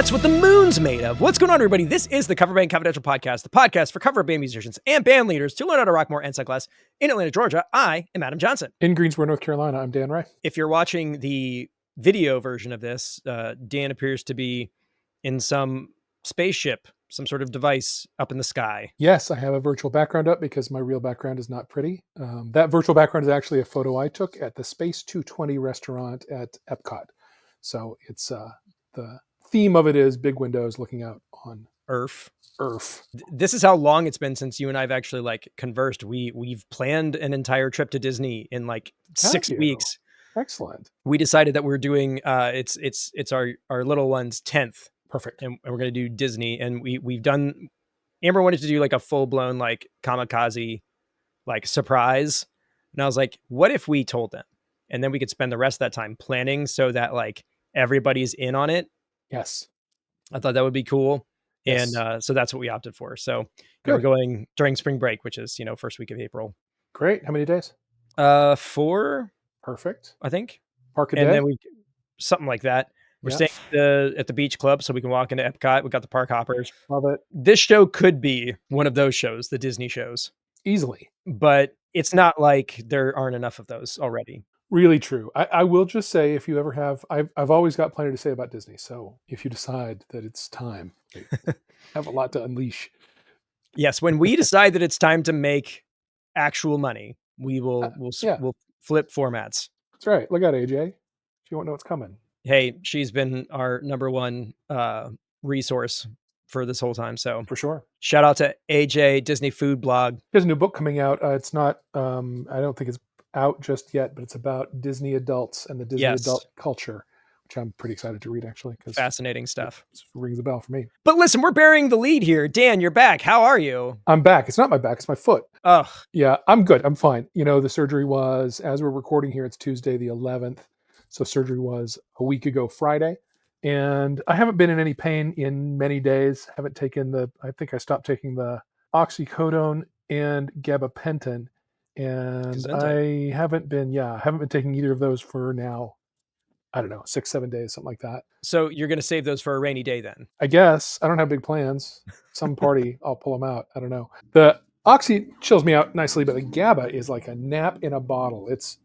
That's what the moon's made of. What's going on, everybody? This is the Coverbandconfidential podcast, the podcast for cover band musicians and band leaders to learn how to rock more and sing less. In Atlanta, Georgia, I am Adam Johnson. In Greensboro, North Carolina, I'm Dan Ray. If you're watching the video version of this, Dan appears to be in some spaceship, some sort of device up in the sky. Yes, I have a virtual background up because my real background is not pretty. That virtual background is actually a photo I took at the Space 220 restaurant at Epcot. So it's the theme of it is big windows looking out on Earth. This is how long it's been since you and I've actually conversed. We've planned an entire trip to Disney in 6 weeks. Excellent. We decided that we're doing it's our little one's 10th. Perfect. And we're going to do Disney, and we've done. Amber wanted to do a full blown kamikaze surprise, and I was like, what if we told them, and then we could spend the rest of that time planning so that everybody's in on it. Yes, I thought that would be cool. Yes. And so that's what we opted for. So we're going during spring break, which is first week of April. Great. How many days? 4. Perfect. I think. Park a and day? then we something like that. We're staying at the beach club so we can walk into Epcot. We got the park hoppers. Love it. This show could be one of those shows, the Disney shows. Easily. But it's not like there aren't enough of those already. Really true. I will just say, if you ever have, I've always got plenty to say about Disney. So if you decide that it's time, I have a lot to unleash. Yes, when we decide that it's time to make actual money, we'll flip formats. That's right. Look out, AJ. If you want to know what's coming. Hey, she's been our number one resource for this whole time. So for sure. Shout out to AJ, Disney Food Blog. There's a new book coming out. It's not, I don't think it's out just yet, but it's about Disney adults and the Disney adult culture, which I'm pretty excited to read, actually. Fascinating stuff. It rings a bell for me. But listen, we're bearing the lead here. Dan, you're back. How are you? I'm back. It's not my back. It's my foot. Ugh. Yeah, I'm good. I'm fine. The surgery was, as we're recording here, it's Tuesday the 11th. So surgery was a week ago Friday. And I haven't been in any pain in many days. I think I stopped taking the oxycodone and gabapentin. And I haven't been taking either of those for now, I don't know, 6-7 days, something like that. So you're going to save those for a rainy day then? I guess. I don't have big plans. Some party, I'll pull them out. I don't know. The oxy chills me out nicely, but the GABA is like a nap in a bottle. It's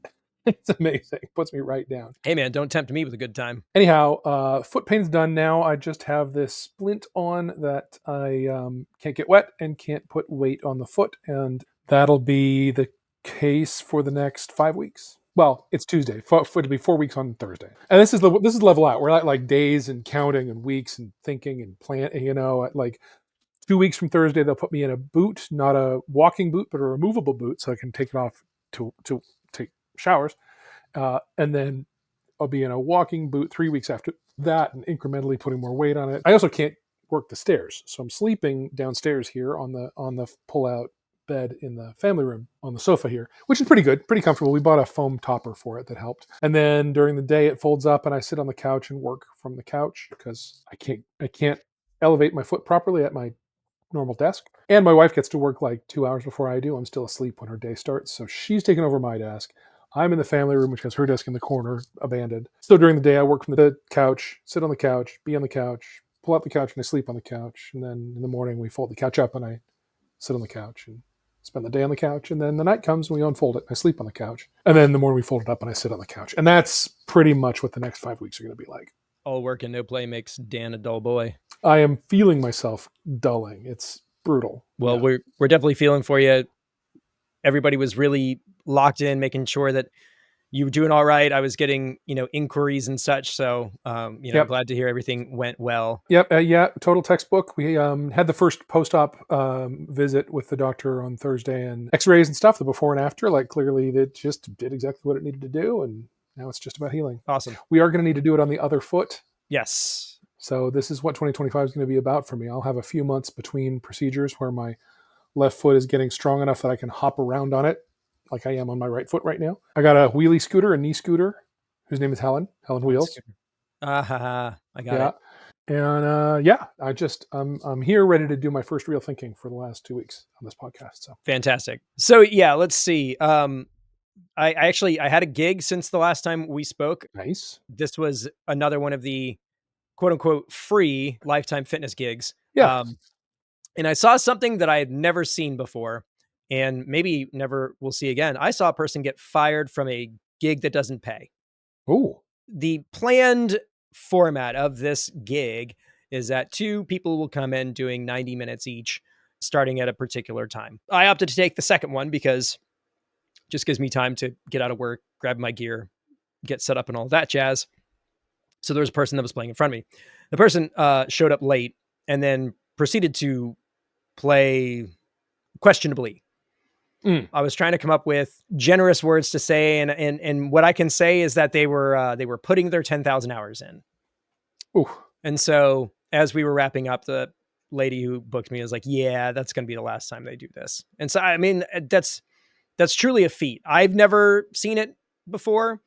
amazing. It puts me right down. Hey man, don't tempt me with a good time. Anyhow, foot pain's done now. I just have this splint on that I can't get wet and can't put weight on the foot. And that'll be the case for the next 5 weeks. Well, it's Tuesday. It'll be 4 weeks on Thursday. And this is level out. We're not like days and counting and weeks and thinking and planning. 2 weeks from Thursday, they'll put me in a boot, not a walking boot, but a removable boot, so I can take it off to take showers. And then I'll be in a walking boot 3 weeks after that, and incrementally putting more weight on it. I also can't work the stairs, so I'm sleeping downstairs here on the pull-out bed in the family room on the sofa here, which is pretty good, pretty comfortable. We bought a foam topper for it that helped. And then during the day it folds up and I sit on the couch and work from the couch because I can't elevate my foot properly at my normal desk. And my wife gets to work 2 hours before I do. I'm still asleep when her day starts. So she's taking over my desk. I'm in the family room, which has her desk in the corner, abandoned. So during the day I work from the couch, sit on the couch, be on the couch, pull out the couch and I sleep on the couch. And then in the morning we fold the couch up and I sit on the couch and spend the day on the couch, and then the night comes and we unfold it and I sleep on the couch. And then in the morning we fold it up and I sit on the couch. And that's pretty much what the next 5 weeks are going to be like. All work and no play makes Dan a dull boy. I am feeling myself dulling. It's brutal. Well, we're definitely feeling for you. Everybody was really locked in, making sure that you were doing all right. I was getting, inquiries and such. So, I'm glad to hear everything went well. Yep. Total textbook. We had the first post-op visit with the doctor on Thursday and x-rays and stuff, the before and after, clearly it just did exactly what it needed to do. And now it's just about healing. Awesome. We are going to need to do it on the other foot. Yes. So this is what 2025 is going to be about for me. I'll have a few months between procedures where my left foot is getting strong enough that I can hop around on it, like I am on my right foot right now. I got a wheelie scooter, a knee scooter, whose name is Helen Wheels. I got it. And I'm here ready to do my first real thinking for the last 2 weeks on this podcast. So fantastic. So let's see. I had a gig since the last time we spoke. Nice. This was another one of the quote unquote free Lifetime Fitness gigs. Yeah. And I saw something that I had never seen before and maybe never will see again. I saw a person get fired from a gig that doesn't pay. Oh, The planned format of this gig is that two people will come in doing 90 minutes each, starting at a particular time. I opted to take the second one because it just gives me time to get out of work, grab my gear, get set up and all that jazz. So there was a person that was playing in front of me. The person showed up late and then proceeded to play questionably. I was trying to come up with generous words to say, and what I can say is that they were putting their 10,000 hours in. Ooh. And so as we were wrapping up, the lady who booked me was like, "Yeah, that's going to be the last time they do this." And so I mean, that's truly a feat. I've never seen it before,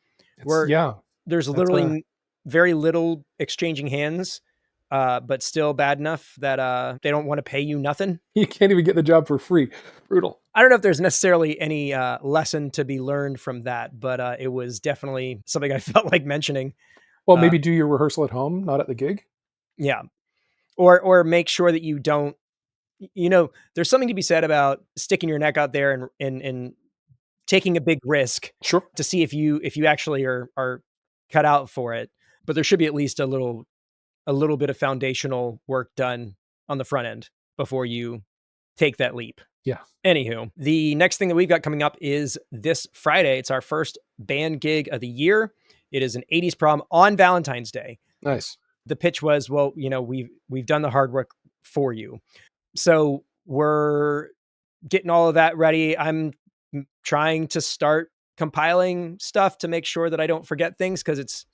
where Yeah. there's That's literally very little exchanging hands, but still bad enough that they don't want to pay you nothing. you can't even get the job for free. Brutal. I don't know if there's necessarily any lesson to be learned from that, but it was definitely something I felt like mentioning. Well, maybe do your rehearsal at home, not at the gig. Yeah. Or make sure that you don't, there's something to be said about sticking your neck out there and taking a big risk Sure. to see if you actually are cut out for it. But there should be at least a little bit of foundational work done on the front end before you take that leap. Yeah. Anywho, the next thing that we've got coming up is this Friday. It's our first band gig of the year. It is an 80s prom on Valentine's Day. Nice. The pitch was, well, we've done the hard work for you. So we're getting all of that ready. I'm trying to start compiling stuff to make sure that I don't forget things because it's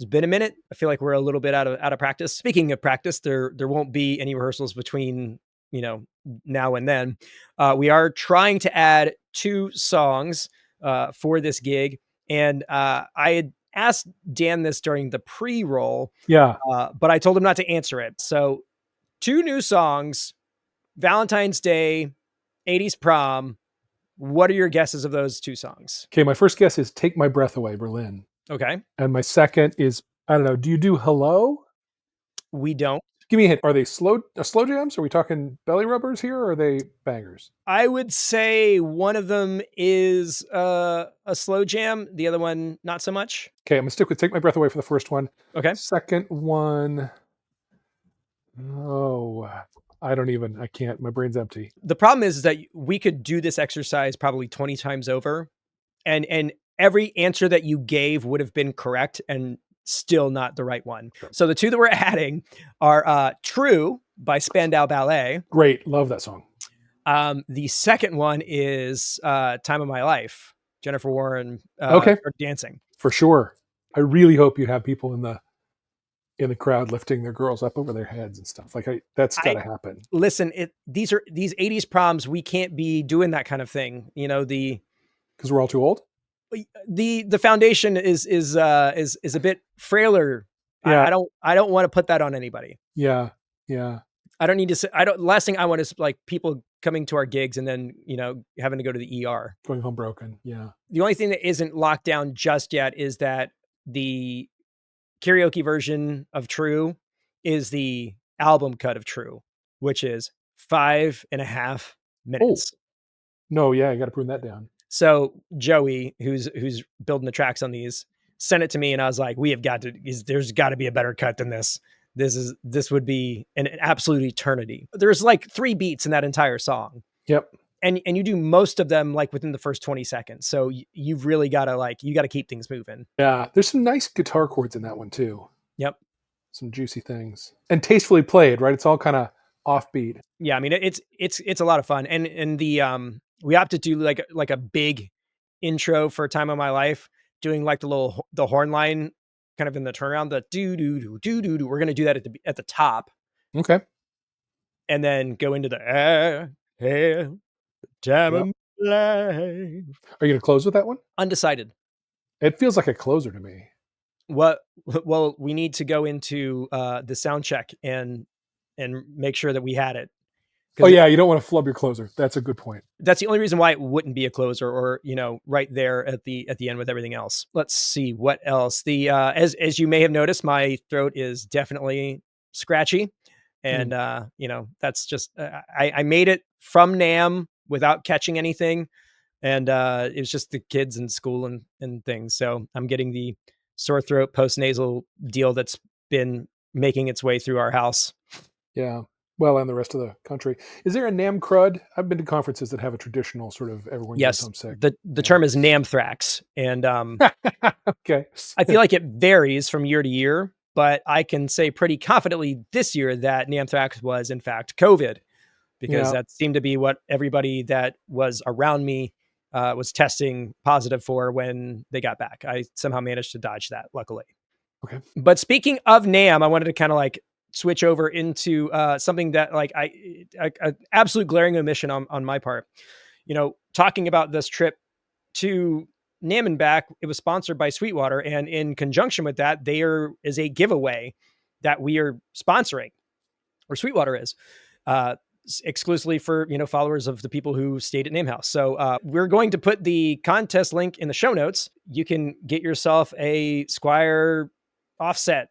been a minute. I feel like we're a little bit out of practice. Speaking of practice, there won't be any rehearsals between now and then. We are trying to add 2 songs for this gig, and I had asked Dan this during the pre-roll. Yeah. But I told him not to answer it. So 2 new songs, Valentine's Day, 80s prom. What are your guesses of those 2 songs? Okay. My first guess is "Take My Breath Away," Berlin. Okay. And my second is, I don't know. Do you do "Hello"? We don't. Give me a hint. Are they slow jams? Are we talking belly rubbers here, or are they bangers? I would say one of them is a slow jam. The other one, not so much. Okay, I'm gonna stick with "Take My Breath Away" for the first one. Okay. Second one, oh, I can't. My brain's empty. The problem is that we could do this exercise probably 20 times over, and every answer that you gave would have been correct and still not the right one. Sure. So the 2 that we're adding are True by Spandau Ballet. Great, love that song. The second one is Time of My Life, Jennifer Warren Okay. dancing. For sure. I really hope you have people in the crowd lifting their girls up over their heads and stuff. Like that's got to happen. Listen, these 80s proms, we can't be doing that kind of thing. Because we're all too old. The foundation is a bit frailer. Yeah. I don't want to put that on anybody. Yeah. Yeah. I don't need to say, last thing I want is like people coming to our gigs and then, having to go to the ER. Going home broken. Yeah. The only thing that isn't locked down just yet is that the karaoke version of True is the album cut of True, which is 5.5 minutes. Oh. No, yeah, I got to prune that down. So Joey, who's building the tracks on these, sent it to me, and I was like, there's got to be a better cut than this. This would be an absolute eternity. There's like 3 beats in that entire song. Yep. And you do most of them like within the first 20 seconds. So you've really got to keep things moving. Yeah. There's some nice guitar chords in that one too. Yep. Some juicy things. And tastefully played, right? It's all kind of offbeat. Yeah, I mean it's a lot of fun. And the we opted to do like a big intro for Time of My Life, doing like the horn line kind of in the turnaround, the do do do do do do. We're gonna do that at the top. Okay. And then go into the time of life. Are you gonna close with that one? Undecided. It feels like a closer to me. Well, we need to go into the sound check and make sure that we had it. Oh because yeah, you don't want to flub your closer. That's a good point. that's the only reason why it wouldn't be a closer, or right there at the end with everything else. Let's see what else. The as you may have noticed, my throat is definitely scratchy, and Mm, that's just I made it from NAMM without catching anything, and it was just the kids in school and things. So I'm getting the sore throat post nasal deal that's been making its way through our house. yeah. Well, and the rest of the country. Is there a NAM crud? I've been to conferences that have a traditional sort of everyone goes Yes, home sick. the Yeah. term is NAMthrax, and Okay. I feel like it varies from year to year, but I can say pretty confidently this year that NAMthrax was in fact COVID, because Yeah. that seemed to be what everybody that was around me was testing positive for when they got back. I somehow managed to dodge that, luckily. Okay. But speaking of NAMM, I wanted to kind of like switch over into something that like a absolute glaring omission on my part. Talking about this trip to NAMM and back, it was sponsored by Sweetwater, and in conjunction with that, there is a giveaway that we are sponsoring, or Sweetwater is. Exclusively for followers of the people who stayed at NAMM House. So we're going to put the contest link in the show notes. You can get yourself a Squire offset.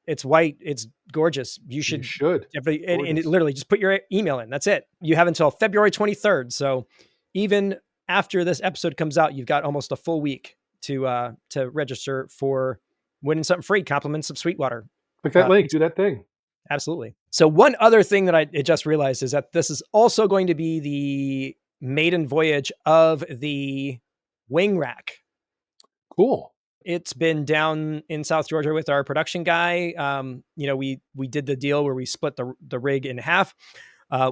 It's white. It's gorgeous. You You should should. definitely, and it Gorgeous. literally just put your email in. That's it. You have until February 23rd. So even after this episode comes out, you've got almost a full week to register for winning something free. Compliments of Sweetwater. Click that link. Thanks. Do that thing. Absolutely. So one other thing that I just realized is that this is also going to be the maiden voyage of the wing rack. Cool. It's been down in South Georgia with our production guy. We did the deal where we split the rig in half.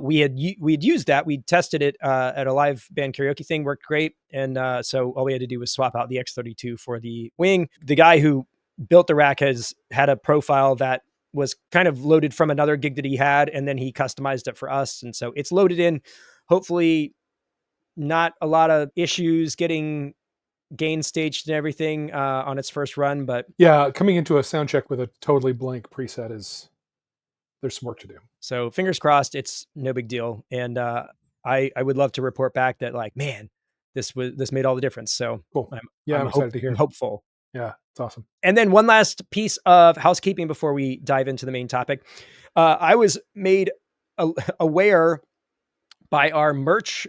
We'd used that. We tested it at a live band karaoke thing, worked great, and so all we had to do was swap out the X32 for the wing. The guy who built the rack has had a profile that was kind of loaded from another gig that he had, and then he customized it for us, and so it's loaded in. Hopefully, not a lot of issues getting gain staged and everything on its first run, but Yeah, coming into a sound check with a totally blank preset is there's some work to do. so fingers crossed, it's no big deal. And I would love to report back that like, man, this made all the difference. So Cool. I'm Yeah, I'm excited to I'm hear. hopeful. Yeah, it's awesome. And then one last piece of housekeeping before we dive into the main topic. I was made aware by our merch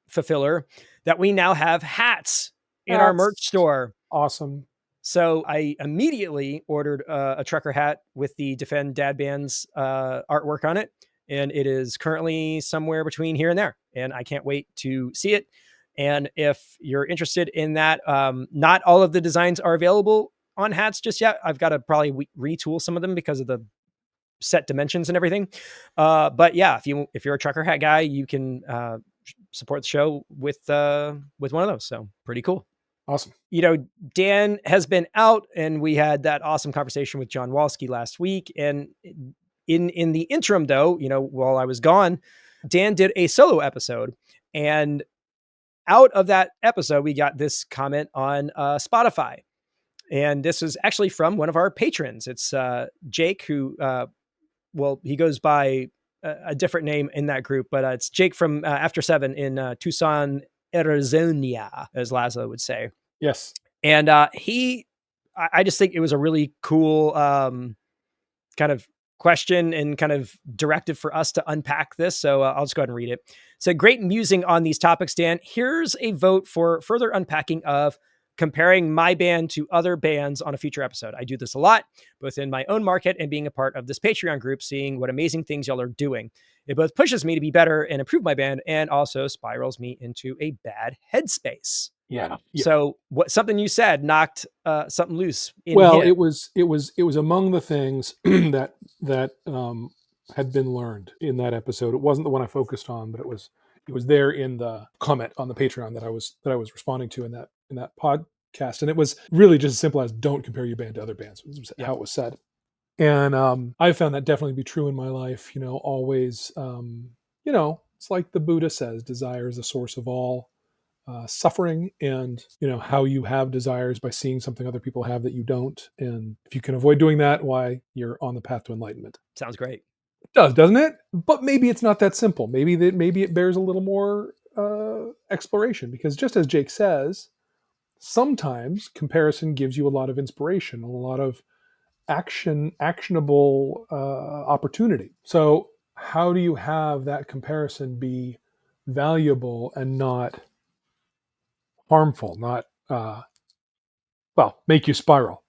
fulfiller that we now have hats in our merch That's store. awesome. So I immediately ordered a trucker hat with the Defend Dad Band's artwork on it. And it is currently somewhere between here and there. And I can't wait to see it. And if you're interested in that, not all of the designs are available on hats just yet. I've got to probably retool some of them because of the set dimensions and everything. But yeah, if you're a trucker hat guy, you can support the show with one of those. So pretty cool. Awesome. Dan has been out, and we had that awesome conversation with John Walsky last week. And in the interim, though, while I was gone, Dan did a solo episode, and out of that episode, we got this comment on Spotify. And this is actually from one of our patrons. It's Jake, who, he goes by a different name in that group, but it's Jake from After Seven in Tucson, Arizona, as Laszlo would say. Yes. And I just think it was a really cool kind of question and kind of directive for us to unpack this. So I'll just go ahead and read it. So great musing on these topics, Dan. Here's a vote for further unpacking of comparing my band to other bands on a future episode. I do this a lot, both in my own market and being a part of this Patreon group, seeing what amazing things y'all are doing. It both pushes me to be better and improve my band, and also spirals me into a bad headspace. Yeah. So something you said knocked something loose in Well, him. it was among the things that had been learned in that episode. It wasn't the one I focused on, but it was there in the comment on the Patreon that I was responding to in that podcast, and it was really just as simple as don't compare your band to other bands. Was how it was said, and I found that definitely to be true in my life. Always, it's like the Buddha says, desire is the source of all suffering, and how you have desires by seeing something other people have that you don't, and if you can avoid doing that, why, you're on the path to enlightenment. Sounds great. It does, doesn't it? But maybe it's not that simple. Maybe it bears a little more exploration, because just as Jake says, sometimes comparison gives you a lot of inspiration, a lot of actionable opportunity. So how do you have that comparison be valuable and not harmful, not make you spiral?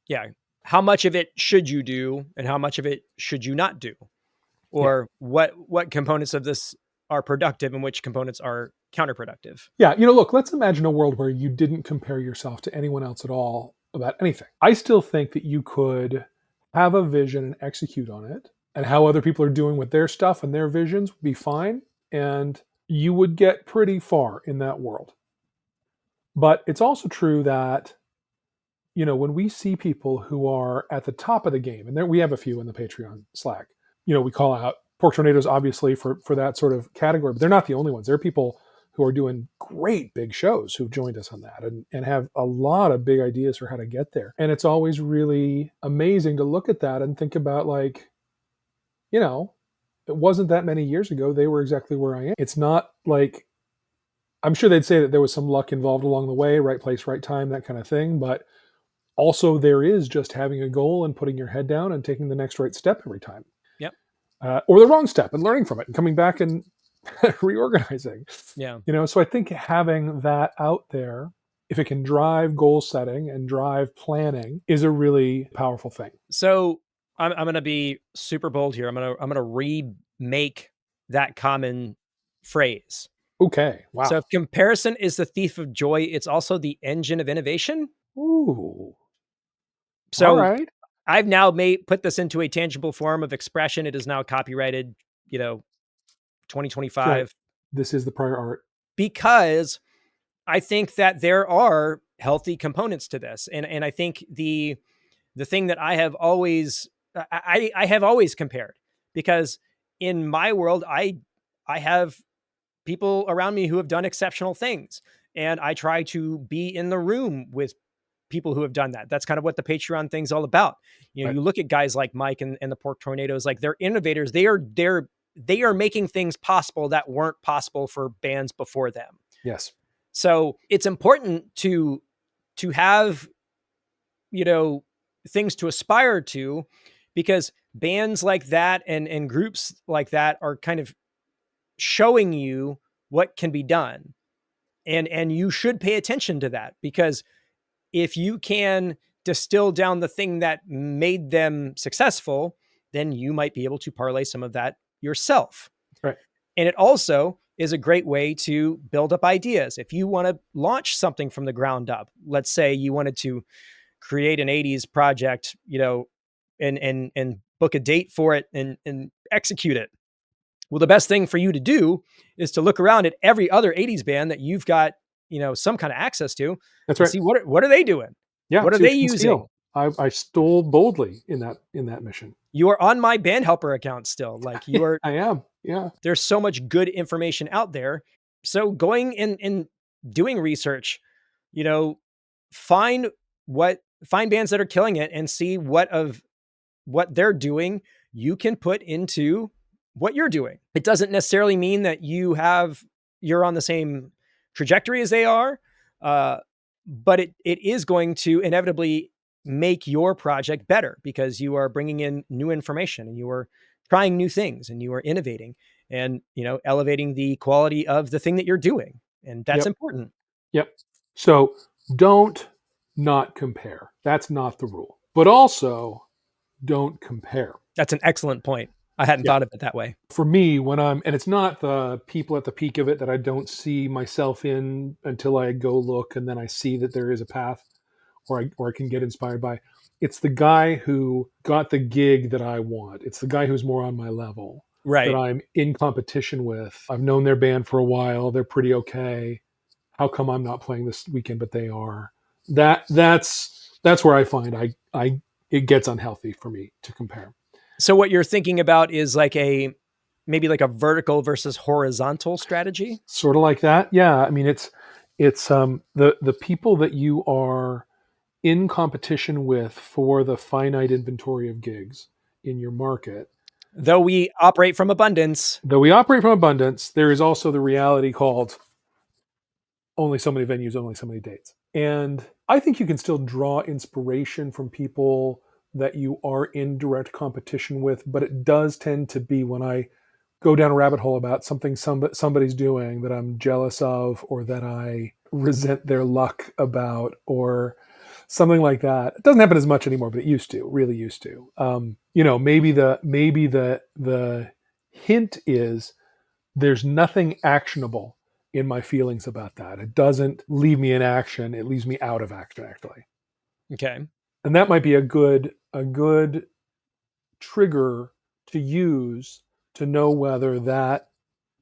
Yeah. How much of it should you do and how much of it should you not do? Yeah. Or what components of this are productive and which components are counterproductive? Yeah, look, let's imagine a world where you didn't compare yourself to anyone else at all about anything. I still think that you could have a vision and execute on it, and how other people are doing with their stuff and their visions would be fine, and you would get pretty far in that world. But it's also true that, when we see people who are at the top of the game, and there we have a few in the Patreon Slack, we call out Pork Tornadoes obviously for that sort of category, but they're not the only ones. There are people who are doing great big shows who've joined us on that, and have a lot of big ideas for how to get there. And it's always really amazing to look at that and think about, like, it wasn't that many years ago they were exactly where I am. It's not like, I'm sure they'd say that there was some luck involved along the way, right place, right time, that kind of thing. But also, there is just having a goal and putting your head down and taking the next right step every time, Yep. or the wrong step and learning from it and coming back and reorganizing. Yeah. So I think having that out there, if it can drive goal setting and drive planning, is a really powerful thing. So I'm gonna be super bold here. I'm gonna remake that common phrase. Okay. So Wow. if comparison is the thief of joy, it's also the engine of innovation. Ooh. All So right. I've now made put this into a tangible form of expression. It is now copyrighted, you know, Right. 2025, This is the prior art. because I think that there are healthy components to this. And I think the thing that I have always I have always compared, because in my world I have people around me who have done exceptional things, and I try to be in the room with people who have done that. That's kind of what the Patreon thing's all about. Right. You look at guys like Mike and the Pork Tornadoes, like they're innovators. They are making things possible that weren't possible for bands before them. Yes. So it's important to have, you know, things to aspire to, because bands like that and groups like that are kind of showing you what can be done. And you should pay attention to that, because if you can distill down the thing that made them successful, then you might be able to parlay some of that yourself. Right. And it also is a great way to build up ideas. If you want to launch something from the ground up, let's say you wanted to create an 80s project, and book a date for it and execute it. Well, the best thing for you to do is to look around at every other 80s band that you've got, some kind of access to, That's and right. see what are they doing? Yeah. What are See they what you can using? steal. I stole boldly in that mission. You are on my band helper account still. Like, I am. Yeah. there's so much good information out there. So going and doing research, you know, find find bands that are killing it and see what they're doing you can put into what you're doing. It doesn't necessarily mean that you're on the same trajectory as they are, but it is going to inevitably make your project better, because you are bringing in new information and you are trying new things and you are innovating and elevating the quality of the thing that you're doing, and that's Yep. important. Yep. So don't not compare. That's not the rule. But also, don't compare. That's an excellent point. I hadn't Yeah. thought of it that way. For me, and it's not the people at the peak of it that I don't see myself in until I go look and then I see that there is a path, or I can get inspired by. It's the guy who got the gig that I want. It's the guy who's more on my level, that Right. I'm in competition with. I've known their band for a while. They're pretty okay. How come I'm not playing this weekend, but they are? That's where I find I it gets unhealthy for me to compare. So what you're thinking about is like maybe like a vertical versus horizontal strategy. Sort of like that. Yeah. I mean, it's the people that you are in competition with for the finite inventory of gigs in your market. Though we operate from abundance. Though we operate from abundance, there is also the reality called only so many venues, only so many dates. And I think you can still draw inspiration from people that you are in direct competition with, but it does tend to be when I go down a rabbit hole about something somebody's doing that I'm jealous of, or that I resent their luck about, or something like that. It doesn't happen as much anymore, but it used to, really used to. Maybe the hint is there's nothing actionable in my feelings about that. It doesn't leave me in action. It leaves me out of action, actually. Okay. And that might be a good trigger to use to know whether that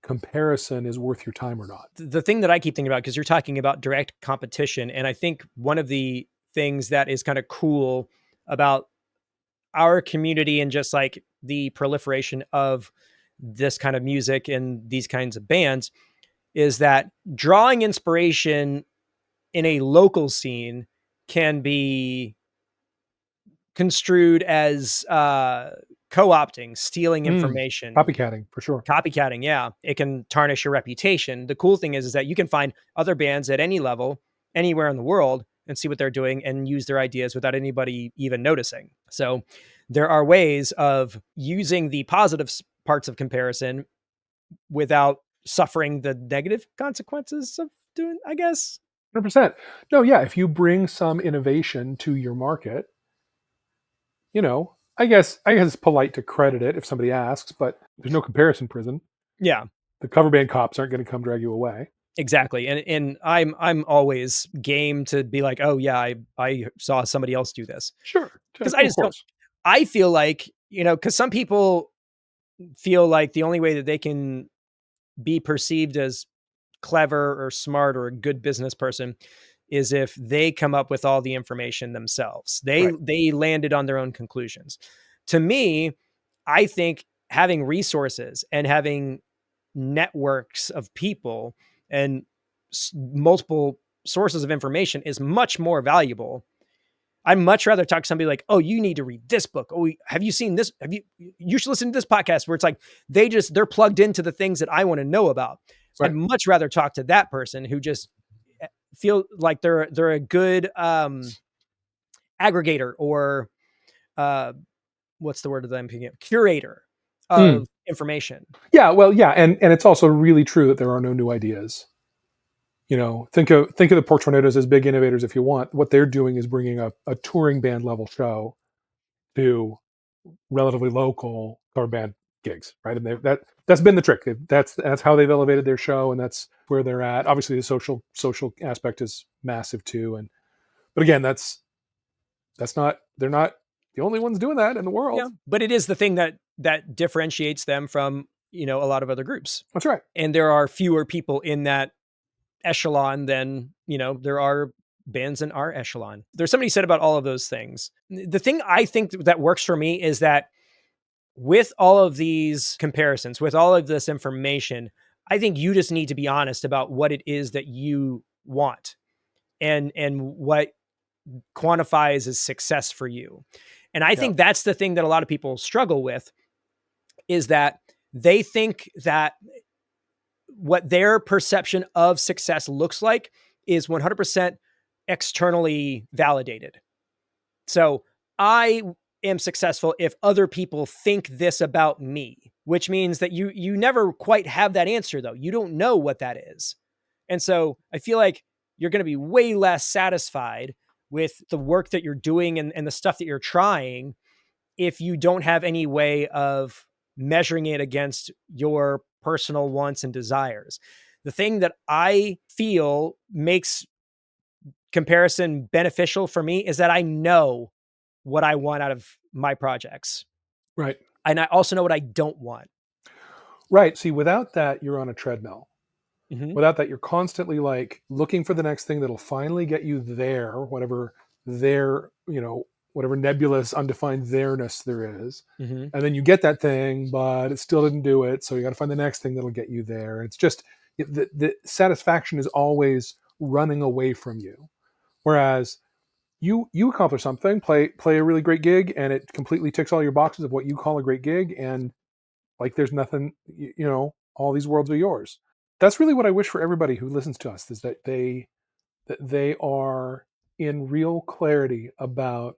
comparison is worth your time or not. The thing that I keep thinking about, because you're talking about direct competition, and I think one of the things that is kind of cool about our community and just like the proliferation of this kind of music and these kinds of bands is that drawing inspiration in a local scene can be construed as co-opting, stealing information, Copycatting, for sure. copycatting. Yeah, it can tarnish your reputation. The cool thing is that you can find other bands at any level, anywhere in the world, and see what they're doing and use their ideas without anybody even noticing. So there are ways of using the positive parts of comparison without suffering the negative consequences of doing, I guess. 100%. No, yeah, if you bring some innovation to your market, I guess it's polite to credit it if somebody asks, but there's no comparison prison. Yeah, The cover band cops aren't going to come drag you away. exactly. And I'm always game to be like, oh yeah, I saw somebody else do this, Sure, because I of just don't. course. I feel like, because some people feel like the only way that they can be perceived as clever or smart or a good business person is if they come up with all the information themselves. They Right. they landed on their own conclusions. To me, I think having resources and having networks of people and multiple sources of information is much more valuable. I'd much rather talk to somebody like, oh, you need to read this book. Oh, have you seen this? You should listen to this podcast, where it's like they're plugged into the things that I want to know about. I'd Right. much rather talk to that person who just feel like they're a good aggregator, or uh, what's the word that I'm picking up? Curator Mm. of information. Yeah, well, yeah, and it's also really true that there are no new ideas. Think of the Pork Tornadoes as big innovators if you want. What they're doing is bringing a touring band level show to relatively local cover band gigs, right? And that's been the trick. That's how they've elevated their show, and that's where they're at. Obviously, the social aspect is massive too, and but again, that's not they're not the only ones doing that in the Yeah, world. but it is the thing that differentiates them from a lot of other groups. That's right. And there are fewer people in that echelon than there are bands in our echelon. There's somebody said about all of those things. The thing I think that works for me is that with all of these comparisons, with all of this information, I think you just need to be honest about what it is that you want, and what quantifies as success for you. And I Yeah. think that's the thing that a lot of people struggle with, is that they think that what their perception of success looks like is 100% externally validated. So I am successful if other people think this about me, which means that you never quite have that answer, though. You don't know what that is. And so I feel like you're going to be way less satisfied with the work that you're doing, and the stuff that you're trying, if you don't have any way of measuring it against your personal wants and desires. The thing that I feel makes comparison beneficial for me is that I know what I want out of my projects. Right. And I also know what I don't want. Right. See, without that, you're on a treadmill. Mm-hmm. Without that, you're constantly like looking for the next thing that'll finally get you there, there, whatever nebulous, undefined there-ness there is. Mm-hmm. And then you get that thing, but it still didn't do it. So you got to find the next thing that'll get you there. It's just the satisfaction is always running away from you. Whereas you accomplish something, play a really great gig, and it completely ticks all your boxes of what you call a great gig, and Like there's nothing, all these worlds are yours. That's really what I wish for everybody who listens to us, is that they are in real clarity about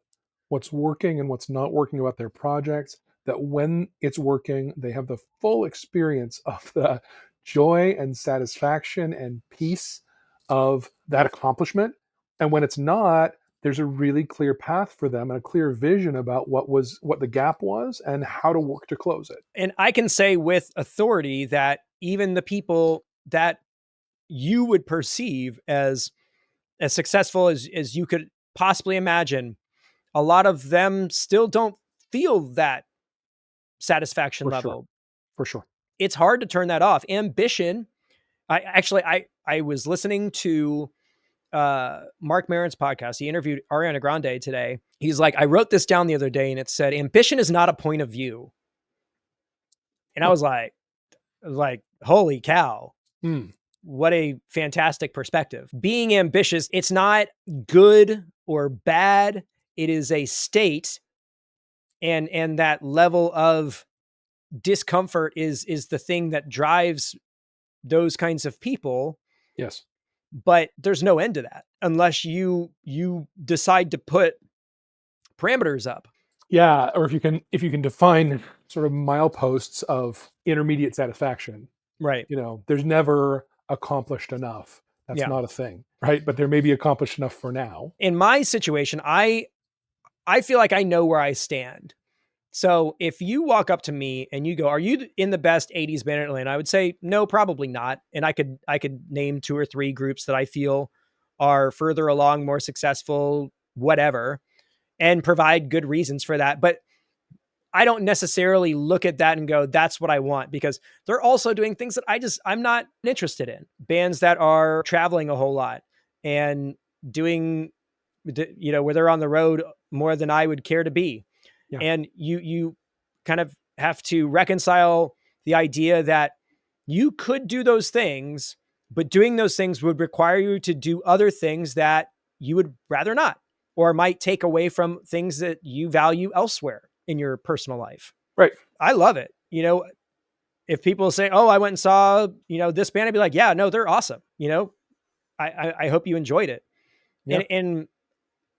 what's working and what's not working about their projects, that when it's working, they have the full experience of the joy and satisfaction and peace of that accomplishment. And when it's not, there's a really clear path for them and a clear vision about what the gap was and how to work to close it. And I can say with authority that even the people that you would perceive as successful as you could possibly imagine, a lot of them still don't feel that satisfaction For sure. level. For sure. It's hard to turn that off. Ambition. I was listening to Mark Maron's podcast. He interviewed Ariana Grande today. He's like, I wrote this down the other day and it said, ambition is not a point of view. And I Huh. was like, holy cow. Mm. What a fantastic perspective. Being ambitious, it's not good or bad. It is a state. And that level of discomfort is the thing that drives those kinds of people. Yes. But there's no end to that unless you decide to put parameters up. Yeah, or if you can define sort of mileposts of intermediate satisfaction, Right. there's never accomplished enough. That's Yeah. not a thing, right? But there may be accomplished enough for now. In my situation, I feel like I know where I stand. So if you walk up to me and you go, "Are you in the best 80s band in Atlanta?" I would say, "No, probably not." And I could name 2 or 3 groups that I feel are further along, more successful, whatever, and provide good reasons for that. But I don't necessarily look at that and go, that's what I want, because they're also doing things that I'm not interested in. Bands that are traveling a whole lot and doing, where they're on the road more than I would care to be. Yeah. And you kind of have to reconcile the idea that you could do those things, but doing those things would require you to do other things that you would rather not, or might take away from things that you value elsewhere in your personal life. Right. I love it. If people say, "Oh, I went and saw, this band," I'd be like, "Yeah, no, they're awesome." I hope you enjoyed it. Yeah. And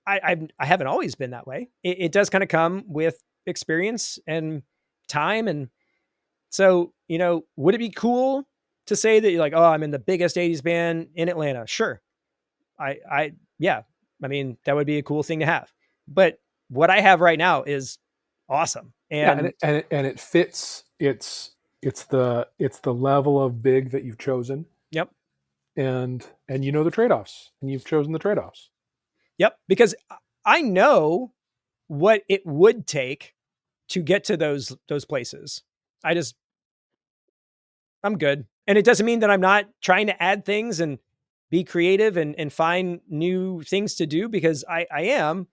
I haven't always been that way. It does kind of come with experience and time. And so, would it be cool to say that you're like, "Oh, I'm in the biggest 80s band in Atlanta"? Sure. Yeah. I mean, that would be a cool thing to have. But what I have right now is awesome. Yeah, And and it fits. It's the level of big that you've chosen, yep. and you know the trade-offs, and you've chosen the trade-offs. Yep. Because I know what it would take to get to those places. I'm good. And it doesn't mean that I'm not trying to add things and be creative and find new things to do, because I am.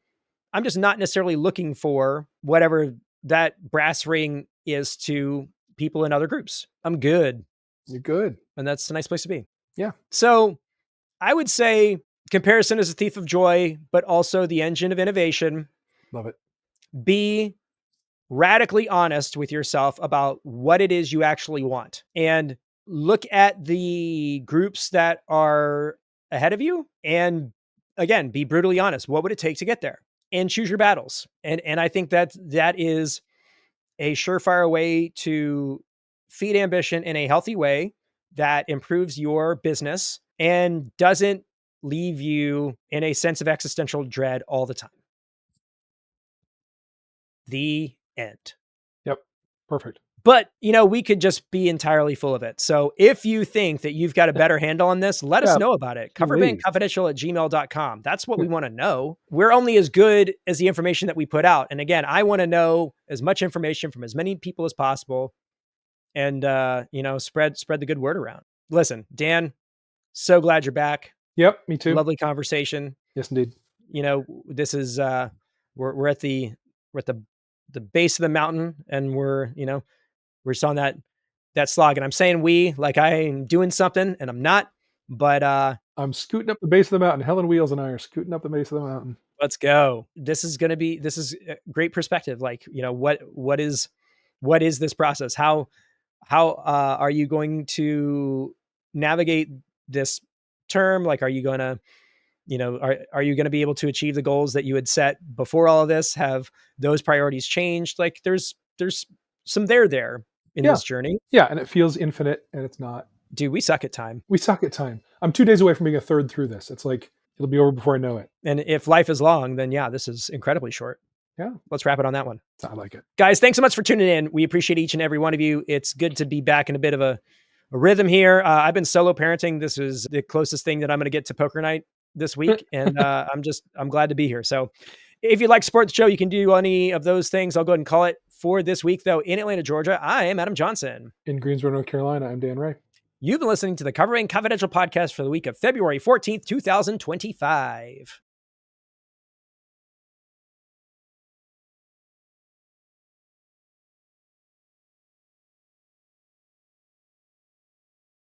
I'm just not necessarily looking for whatever that brass ring is to people in other groups. I'm good. You're good. And that's a nice place to be. Yeah. So I would say comparison is a thief of joy, but also the engine of innovation. Love it. Be radically honest with yourself about what it is you actually want, and look at the groups that are ahead of you. And again, be brutally honest. What would it take to get there? And choose your battles. And I think that is a surefire way to feed ambition in a healthy way that improves your business and doesn't leave you in a sense of existential dread all the time. The end. Yep. Perfect. But, we could just be entirely full of it. So if you think that you've got a better handle on this, let us Yeah, know about it. please. Coverbandconfidential@gmail.com. That's what we want to know. We're only as good as the information that we put out. And again, I want to know as much information from as many people as possible, and, spread the good word around. Listen, Dan, so glad you're back. Yep. Me too. Lovely conversation. Yes, indeed. This is, we're at the base of the mountain, and we're just on that slog. And I'm saying we, like I'm doing something and I'm not, but I'm scooting up the base of the mountain. Helen Wheels and I are scooting up the base of the mountain. let's go. This is a great perspective. Like, what is what is this process? How are you going to navigate this term? Like, are you going to, are you going to be able to achieve the goals that you had set before all of this? Have those priorities changed? Like there's some there in Yeah. this journey. Yeah. And it feels infinite, and it's not. Dude, we suck at time. We suck at time. I'm 2 days away from being a third through this. It's like, it'll be over before I know it. And if life is long, then yeah, this is incredibly short. Yeah. Let's wrap it on that one. I like it. Guys, thanks so much for tuning in. We appreciate each and every one of you. It's good to be back in a bit of a rhythm here. I've been solo parenting. This is the closest thing that I'm going to get to poker night this week. And I'm glad to be here. So if you like support the show, you can do any of those things. I'll go ahead and call it for this week, though. In Atlanta, Georgia, I am Adam Johnson. In Greensboro, North Carolina, I'm Dan Ray. You've been listening to the Coverbandconfidential podcast for the week of February 14th, 2025.